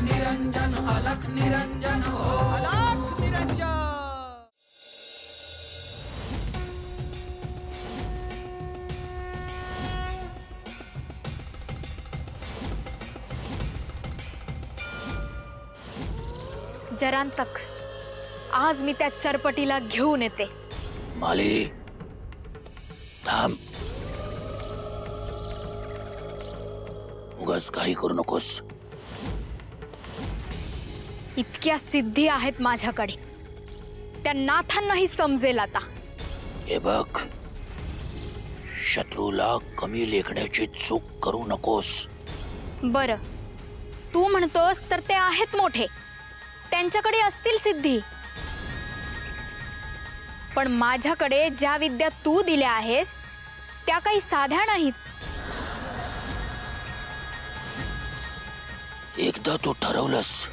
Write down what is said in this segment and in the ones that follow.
निरंजन अलख निरंजन हो अलख निरंजन। जरांतक, आज मी त्या चरपटीला घेऊन येते। माली थांब, उगाच काही करू नकोस। इतक्या सिद्धी आहेत माझ्याकडे, त्या नाथांनाही समजेल आता। हे बघ, शत्रूला कमी लेखण्याची चूक करू नकोस। बरं, तू म्हणतोस तर ते आहेत मोठे, त्यांच्याकडे असतील सिद्धी, पण माझ्याकडे ज्या विद्या तू दिल्या आहेस त्या काही साध्या नाहीत। एकदा तू ठरवलंस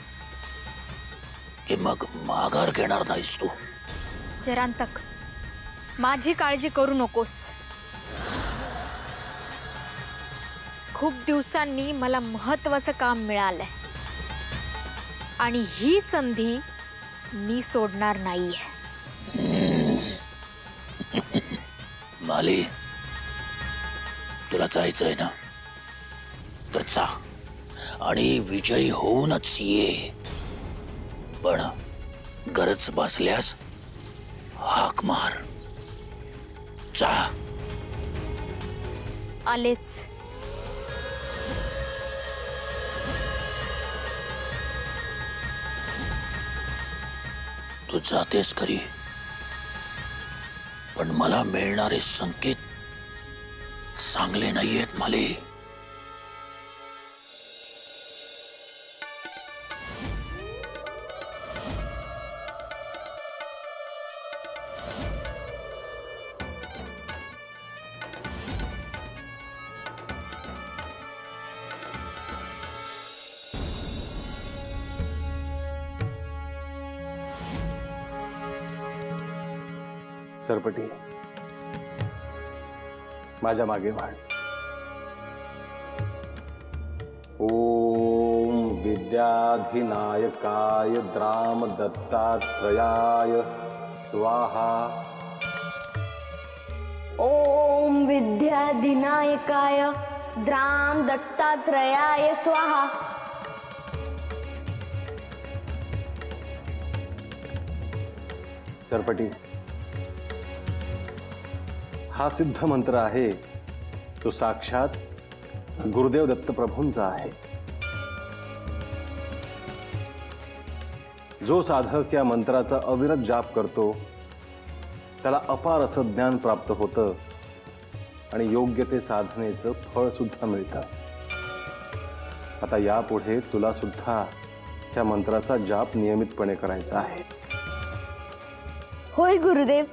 की मग माघार घेणार नाहीस तू। जरांतक, माझी काळजी करू नकोस। खूप दिवसांनी मला महत्त्वाचं काम मिळालंय आणि ही संधी मी सोडणार नाहीये। माली, तुला जायचंय ना, तर जा आणि विजयी होऊनच ये, पण गरज भासल्यास हाक मार। जा। आलेच। तू जातेस खरी, पण मला मिळणारे संकेत चांगले नाहीयेत माली। चरपटी, माझ्या मागे वाढ। ओम विद्याधिनायकाय द्राम दत्तात्रयाय स्वाहा। ओम विद्याधिनायकाय द्राम दत्तात्रयाय स्वाहा। चरपटी, हा सिद्ध मंत्र आहे तो साक्षात गुरुदेव दत्त प्रभूंचा आहे। जो साधक या मंत्राचा अविरत जाप करतो त्याला अपार असं ज्ञान प्राप्त होतं आणि योग्य ते साधनेचं फळ सुद्धा मिळतं। आता यापुढे तुला सुद्धा त्या मंत्राचा जाप नियमितपणे करायचा आहे। होय गुरुदेव,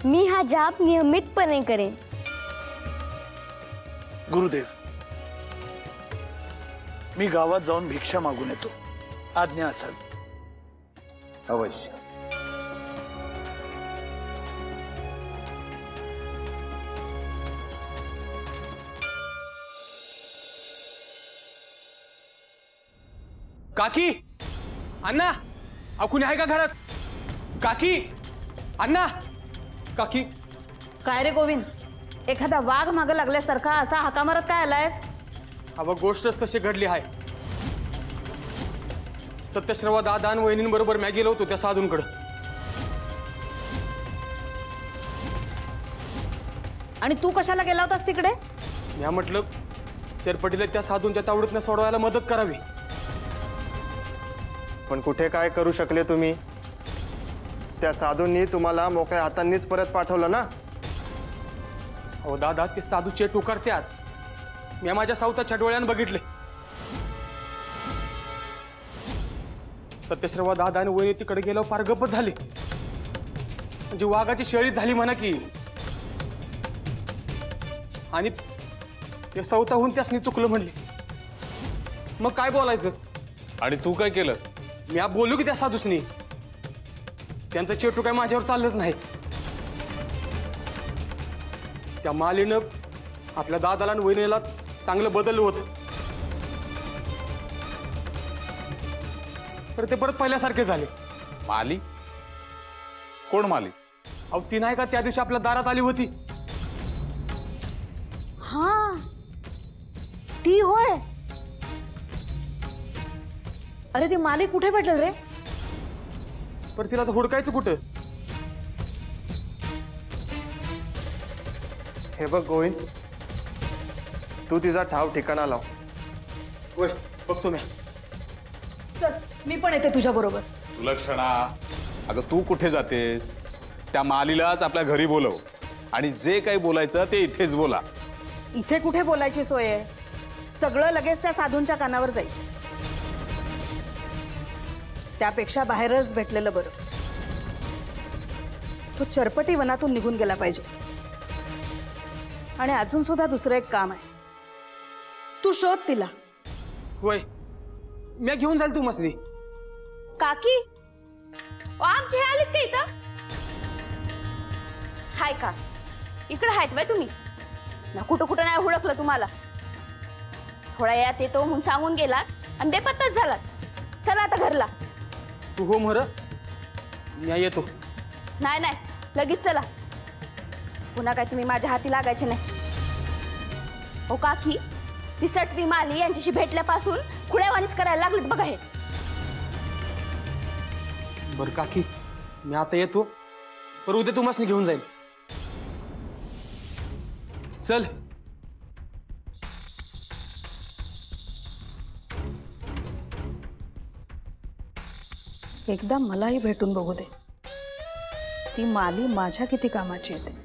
मी हा जाप नियमितपणे करेन। गुरुदेव, मी गावात जाऊन भिक्षा मागून येतो, आज्ञा असावी। अवश्य। काकी, अण्णा, कुणी आहे का घरात? काकी, अण्णा, काकी। काय रे गोविंद, एखादा वाघ मागे लागल्यासारखा असा हाका मारत काय आलायस? अव गोष्टच तशी घडली आहे। सत्यश्रवा दादा आणि वहिनींबरोबर मी गेलो होतो त्या साधूंकडे। आणि तू कशाला गेला होतास तिकडे? मी म्हटलं चरपटीला त्या साधूंच्या तावडीतनं सोडवायला मदत करावी। पण कुठे काय करू शकले तुम्ही? त्या साधूंनी तुम्हाला मोकळ्या हातांनीच परत पाठवलं ना? अहो दादा, ते साधू चेट उकारत्यात, मी माझ्या सावताच्या डोळ्यानं बघितले। सत्यश्रवा दादा आणि वहिनी तिकडे गेलो फार गप्प झाली, म्हणजे वाघाची शेळी झाली म्हणा की। आणि ते सवताहून त्यासनी चुकलं म्हणले, मग काय बोलायचं? आणि तू काय केलंस? मी बोलू की त्या साधूसनी, त्यांचं चेटू काय माझ्यावर चाललंच नाही। त्या मालीनं आपल्या दादाला आणि वहिनीला चांगलं बदललं होतं, तर ते परत पहिल्यासारखे झाले. माली? कोण माली? अहो ती नाही का त्या दिवशी आपल्या दारात आली होती? हा ती होय. अरे ती माली कुठे भेटल रे? पण तिला तर हुडकायचं कुठं? हे बघ गोविंद, तू तिचा ठाव ठिकाणा लाव. वय बघतो मी. चल मी पण येते तुझ्या बरोबर. सुलक्षणा, अगं तू कुठे जातेस? त्या मालीलाच आपल्या घरी बोलव आणि जे काही बोलायचं ते इथेच बोला. इथे कुठे बोलायची सोय आहे? सगळं लगेच त्या साधूंच्या कानावर जाईल. त्यापेक्षा बाहेरच भेटलेलं बरं. तो चरपटी वनातून निघून गेला पाहिजे. आणि अजून सुद्धा दुसरं एक काम आहे. तू शोध तिला. वय मी घेऊन जाईल तू मसरी. काकी आमचे हे आलेत का इथं? हाय का इकडे आहेत बाय तुम्ही ना? कुठं कुठं नाही हुडकलं तुम्हाला. थोड्या वेळात येतो म्हणून सांगून गेलात आणि बेपत्ताच झालात. चला आता घरला. तू हो मर, मी येतो. नाही नाही लगेच चला. पुन्हा काय तुम्ही माझ्या हाती लागायचे नाही. हो काकी, ती सटवी माली यांच्याशी भेटल्यापासून खुळ्यावानीच करायला लागलेत बघा हे. बर काकी मी आता येतो, पर उद्या तू मसनी घेऊन जाईल. चल. एकदा मलाही भेटून बघू दे. ती माली माझ्या किती कामाची येते.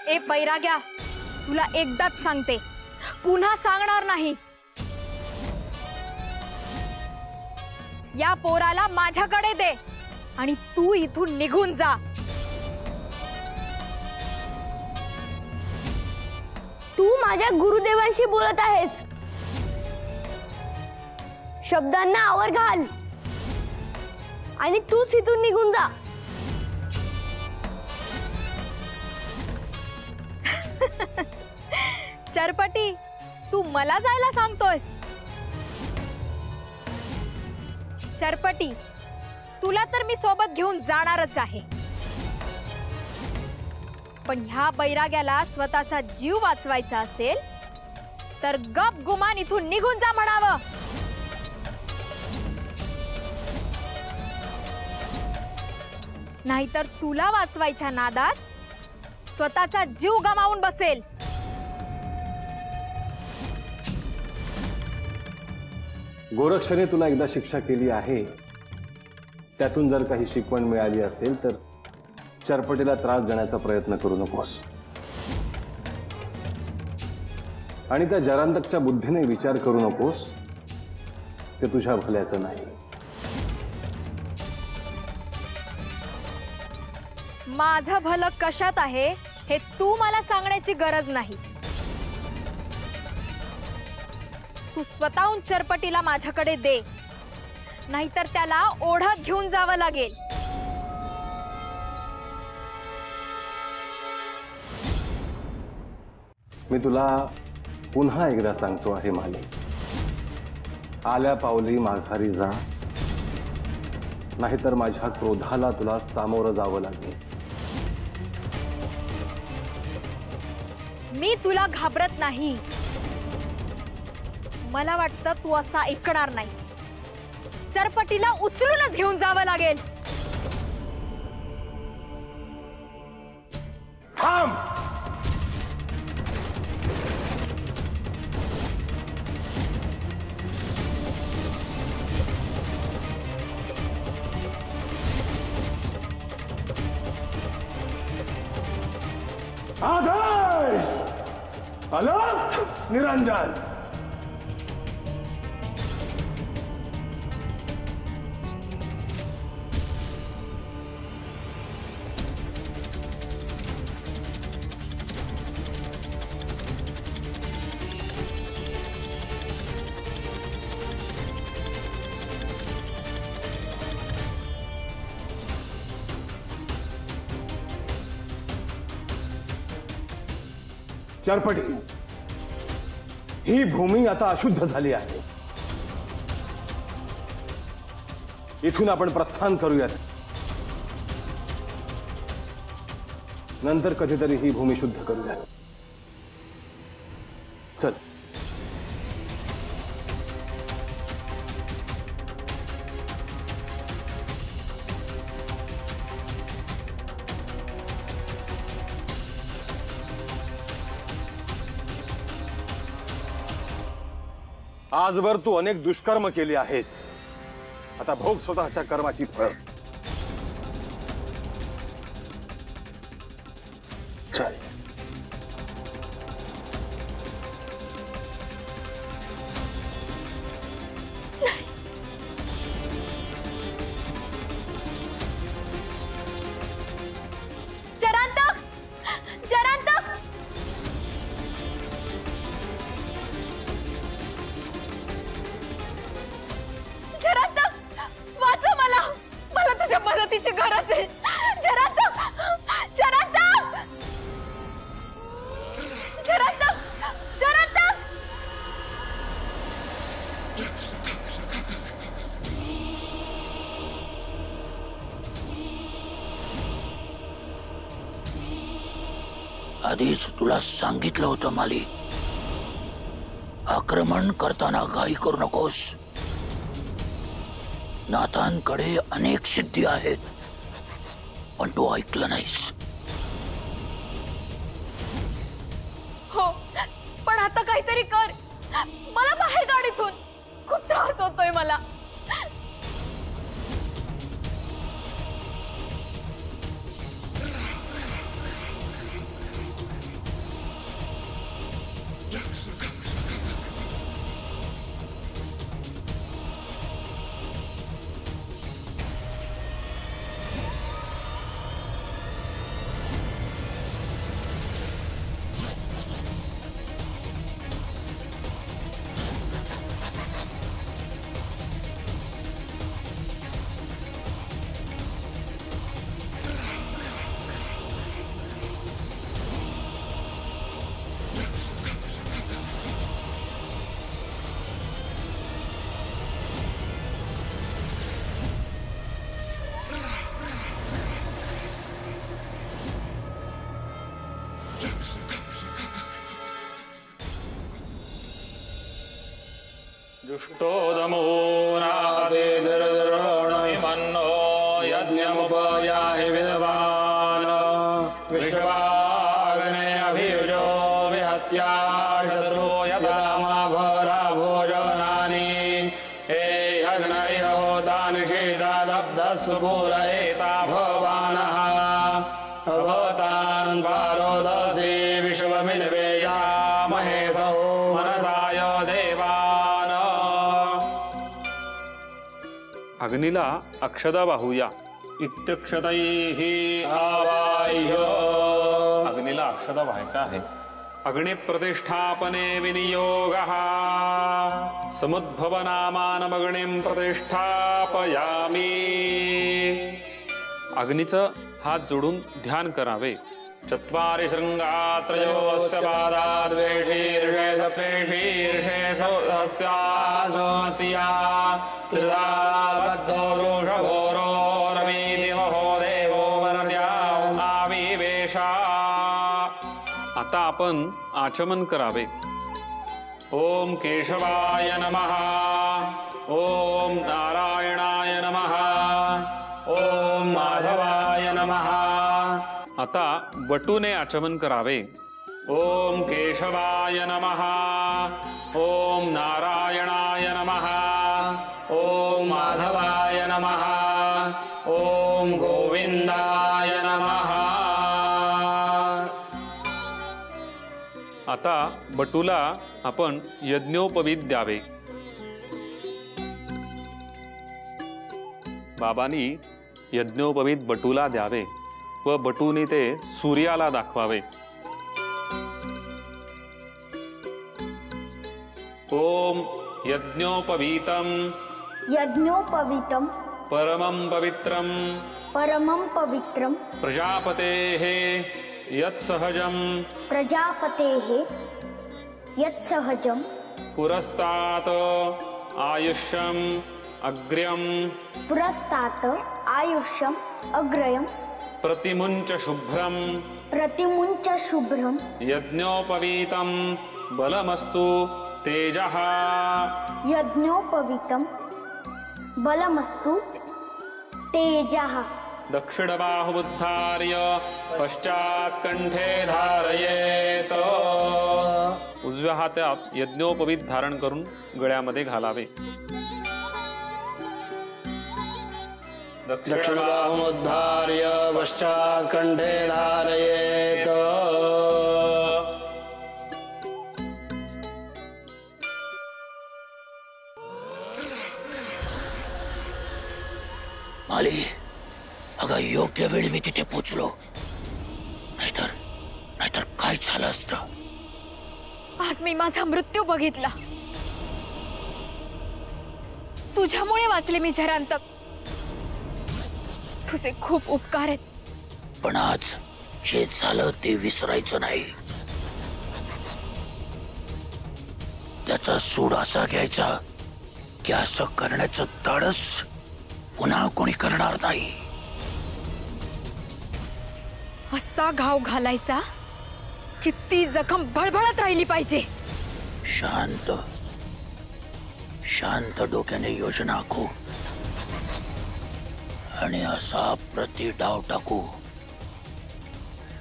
ए बैराग्या, तुला एकदाच सांगते, पुन्हा सांगणार नाही. या पोराला माझ्याकडे दे आणि तू इथून निघून जा. तू माझ्या गुरुदेवांशी बोलत आहेस. शब्दांना आवर घाल आणि तूच इथून निघून जा. चरपटी, तू मला जायला सांगतोयस? चरपटी, तुला तर मी सोबत घेऊन जाणारच आहे, पण ह्या बैराग्याला स्वतःचा जीव वाचवायचा असेल तर गप गुमान इथून निघून जा म्हणावं. नाहीतर तुला वाचवायच्या नादात स्वतःचा जीव गमावून बसेल. गोरक्षने तुला एकदा शिक्षा केली आहे, त्यातून जर काही शिकवण मिळाली असेल तर चरपटीला त्रास देण्याचा प्रयत्न करू नकोस. आणि त्या जरांतकच्या बुद्धीने विचार करू नकोस, ते तुझ्या भल्याचं नाही. माझं भलं कशात आहे हे तू मला सांगण्याची गरज नाही. तू स्वतःहून चरपटीला माझ्याकडे दे, नाहीतर त्याला ओढत घेऊन जावं लागेल. मी तुला पुन्हा एकदा सांगतो आहे माले, आल्या पावली माघारी जा, नाहीतर माझ्या क्रोधाला तुला सामोरं जावं लागेल. मी तुला घाबरत नाही. मला वाटतं तू असा ऐकणार नाहीस. चरपटीला उचलूनच घेऊन जावं लागेल. थांब! आदेश! अलर्ट! निरंजन! चरपटी, ही भूमी आता अशुद्ध झाली आहे. इथून आपण प्रस्थान करूयात. नंतर कधीतरी ही भूमी शुद्ध करूयात. चल. आजवर तू अनेक दुष्कर्म केली आहेस. आता भोग स्वतःच्या कर्माची फळ. चल. जरांतक! जरांतक! जरांतक! वाचव मला! मला तुझ्या मदतीची गरज आहे. जरांतक! जरांतक! जरांतक! जरांतक! आधीच तुला सांगितलं होतं माली, आक्रमण करताना घाई करू नकोस. नाथांकडे अनेक सिद्धी आहेत, पण तू ऐकलं नाहीस. हो, पण आता काहीतरी कर. मला बाहेर काढ इथून. खूप त्रास होतोय मला. जुष्टोदमो नादे दृढमन्नो यज्ञमुपयाहि विद्वान् विश्वाग्ने अभियुजो विहत्या शत्रो यदामाभरा भोजनानि हे अग्नयो दानशीदादब्धस्वपूरयेता भवानः भवतान् पारोदसी विश्वमिन्वेया महेशो मनसाय देवान. अग्नीला अक्षदा वाहूया. इत्यक्षतैः आवाह्य. अग्नीला अक्षदा व्हायच्या आहे. अग्निप्रतिष्ठापने विनियोगः. समुद्भवनामानमग्निं प्रतिष्ठापयामि. अग्नीचं हात जोडून ध्यान करावे. चत्वारि शृंगात्रयोस्य पादाद्वेषीर्षे सप्रेषीर्षे सौदस्यासोऽस्या त्रिधा बद्धो वृषभोरोरमीति महो देवो वरद्या आविवेशा. आता आपण आचमन करावे. ओम केशवाय नमः. ओम नारायणाय नमः. ओम माधवाय नमः. आता बटूने आचमन करावे. ओम केशवाय नमः. ओम नारायणाय नमः. ओम माधवाय नमः. ओम गोविंदाय नमः. आता बटूला आपण यज्ञोपवीत द्यावे. बाबांनी यज्ञोपवीत बटूला द्यावे व बटूने ते सूर्याला दाखवावे. ओम यज्ञोपवीतम यज्ञोपवीतम परमं पवित्रम परमं पवित्रम प्रजापतेः यत्सहजं प्रजापतेः यत्सहजं पुरस्तात् आयुष्यम् अग्र्यं पुरस्तात् आयुष्यम् अग्रयं प्रतिमुञ्च शुभ्रं प्रतिमुञ्च शुभ्रं यज्ञोपवीतं बलमस्तु तेजः. यज्ञोपवीतं बलमस्तु तेजः. दक्षिणबाहुमुद्धार्य पश्चात्कण्ठे धारयेत. उजव्या हातात यज्ञोपवीत धारण करून गळ्यामध्ये घालावे. दक्षिणबाहुमुद्धार्य पश्चात्कण्ठे धारयेत. माली, अगं योग्य वेळी मी तिथे पोचलो, नाहीतर काय झालं असतं. आज मी माझा मृत्यू बघितला. तुझ्यामुळे वाचले मी जरांतक. तुझे खूप उपकार आहेत. पण आज जे झालं ते विसरायचं नाही. त्याचा सूड असा घ्यायचा की असं करण्याचं धाडस पुन्हा कोणी करणार नाही. असा घाव घालायचा की ती जखम भळभळत राहिली पाहिजे. शांत शांत डोक्याने योजना आखू आणि असा प्रतिडाव टाकू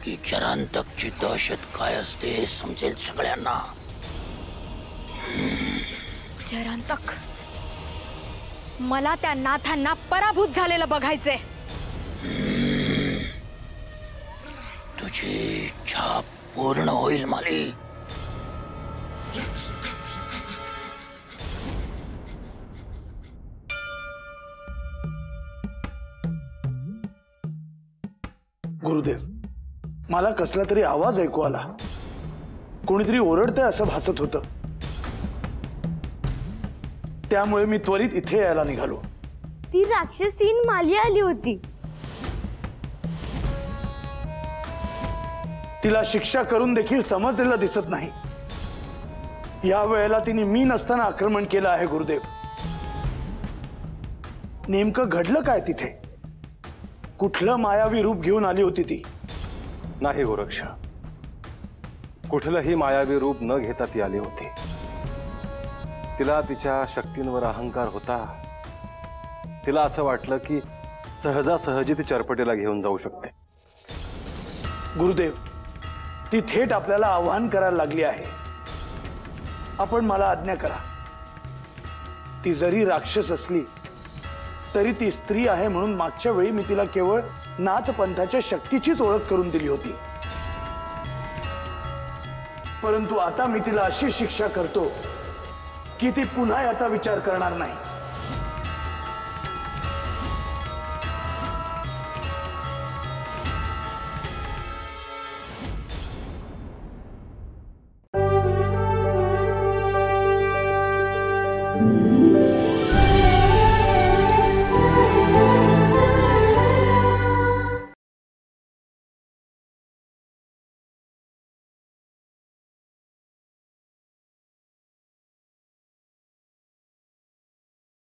की जरांतकची दहशत काय असते हे समजेल सगळ्यांना. जरांतक, मला त्या नाथांना पराभूत झालेलं बघायचंय. तुझी इच्छा पूर्ण होईल माली. गुरुदेव, मला कसला तरी आवाज ऐकू आला. कोणीतरी ओरडतंय असं भासत होतं. त्यामुळे मी त्वरित इथे यायला निघालो. ती राक्षसीन माली आली होती. तिला शिक्षा करून देखील समजलेलं दिसत नाही. या वेळेला तिने मी नसताना आक्रमण केलं आहे. गुरुदेव, नेमकं घडलं काय तिथे? कुठलं मायावी रूप घेऊन आली होती ती? नाही गोरक्षा, कुठलंही मायावी रूप न घेता ती आली होती. तिला तिच्या शक्तींवर अहंकार होता. तिला असं वाटलं की सहजासहजी ती चरपटीला घेऊन जाऊ शकते. गुरुदेव, ती थेट आपल्याला आवाहन करायला लागली आहे. आपण मला आज्ञा करा. ती जरी राक्षस असली तरी ती स्त्री आहे म्हणून मागच्या वेळी मी तिला केवळ नाथपंथाच्या शक्तीचीच ओळख करून दिली होती. परंतु आता मी तिला अशी शिक्षा करतो की ती पुन्हा याचा विचार करणार नाही.